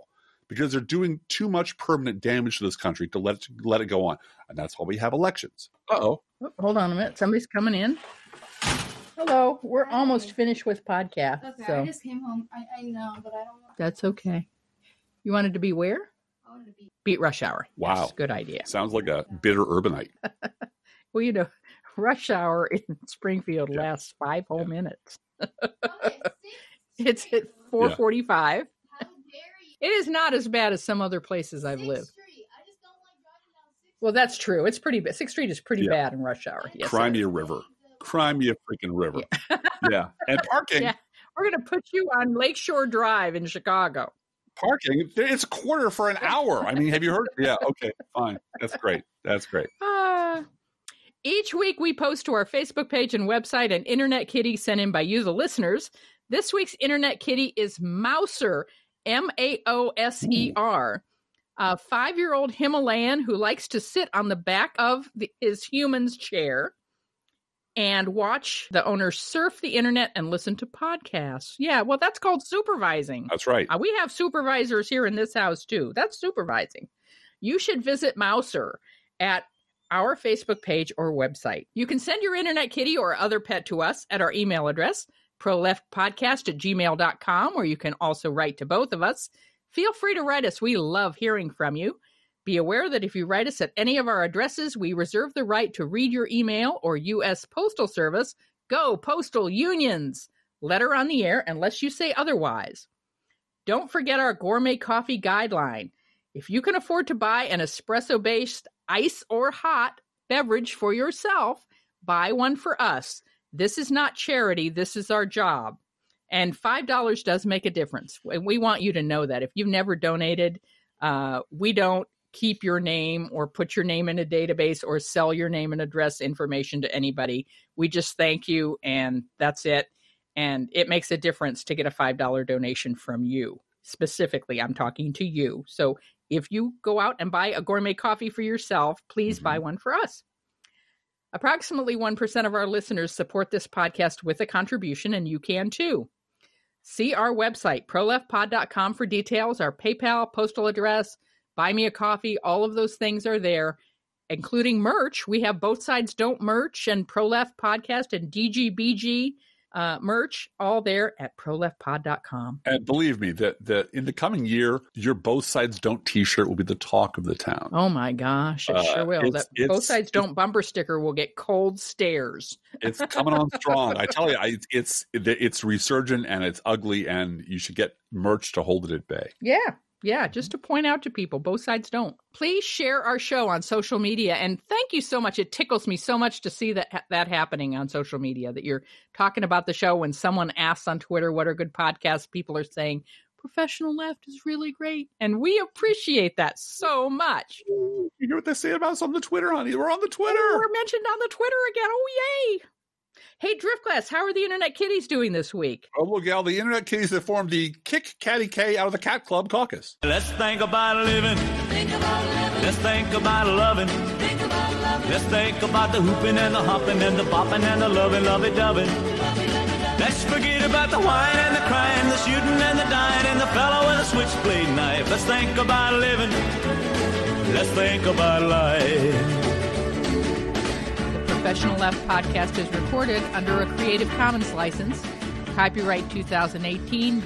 because they're doing too much permanent damage to this country to let it go on. And that's why we have elections. Uh-oh. Hold on a minute. Somebody's coming in. Hello. We're almost finished with podcast. Okay, so. I just came home. I know, but I don't know. That's okay. You wanted to be where? I wanted to beat Rush Hour. Wow. Yes, good idea. Sounds like a bitter urbanite. Well, you know, Rush Hour in Springfield lasts 5 whole minutes. It's at 4:45. How dare you? It is not as bad as some other places I've lived. Street. I just don't like driving down 6th Well, that's true. It's pretty bad. 6th Street is pretty bad in rush hour. Yes, Cry me a river. Cry me a freaking river. Yeah. And parking. Yeah. We're going to put you on Lakeshore Drive in Chicago. Parking, it's a quarter for an hour. I mean, have you heard? Yeah, okay, fine. That's great. That's great. Each week we post to our Facebook page and website an Internet Kitty sent in by you, the listeners. This week's Internet Kitty is Mouser, Maoser, a 5-year-old Himalayan who likes to sit on the back of his human's chair and watch the owner surf the internet and listen to podcasts. Yeah, well, that's called supervising. That's right. We have supervisors here in this house, too. That's supervising. You should visit Mouser at our Facebook page or website. You can send your Internet Kitty or other pet to us at our email address, proleftpodcast@gmail.com, or you can also write to both of us. Feel free to write us. We love hearing from you. Be aware that if you write us at any of our addresses, we reserve the right to read your email or U.S. Postal Service. Go Postal Unions! Letter on the air unless you say otherwise. Don't forget our gourmet coffee guideline. If you can afford to buy an espresso-based ice or hot beverage for yourself, buy one for us. This is not charity. This is our job. And $5 does make a difference. We want you to know that. If you've never donated, we don't keep your name or put your name in a database or sell your name and address information to anybody. We just thank you, and that's it. And it makes a difference to get a $5 donation from you. Specifically, I'm talking to you. So if you go out and buy a gourmet coffee for yourself, please buy one for us. Approximately 1% of our listeners support this podcast with a contribution, and you can too. See our website, proleftpod.com, for details. Our PayPal, postal address, buy me a coffee, all of those things are there, including merch. We have Both Sides Don't merch and Pro Left Podcast and DGBG merch, all there at proleftpod.com. And believe me, that in the coming year, your Both Sides Don't t-shirt will be the talk of the town. Oh my gosh, it sure will. That Both Sides Don't bumper sticker will get cold stares. It's coming on strong. I tell you, it's resurgent and it's ugly, and you should get merch to hold it at bay. Yeah, just to point out to people, Both Sides Don't. Please share our show on social media, and thank you so much. It tickles me so much to see that happening on social media, that you're talking about the show. When someone asks on Twitter what are good podcasts, people are saying, Professional Left is really great, and we appreciate that so much. You hear what they say about us on the Twitter, honey? We're on the Twitter. Oh, we're mentioned on the Twitter again. Oh, yay. Hey, Driftglass, how are the Internet Kitties doing this week? Oh, well, Gal, the Internet Kitties that formed the Kick Catty K out of the Cat Club caucus. Let's think about living. Think about living. Let's think about loving. Think about loving. Let's think about the hooping and the hopping and the bopping and the loving, lovey-dovey. Let's forget about the whine and the crying, the shooting and the dying, and the fellow with a switchblade knife. Let's think about living. Let's think about life. Professional Left Podcast is recorded under a Creative Commons license. Copyright 2018.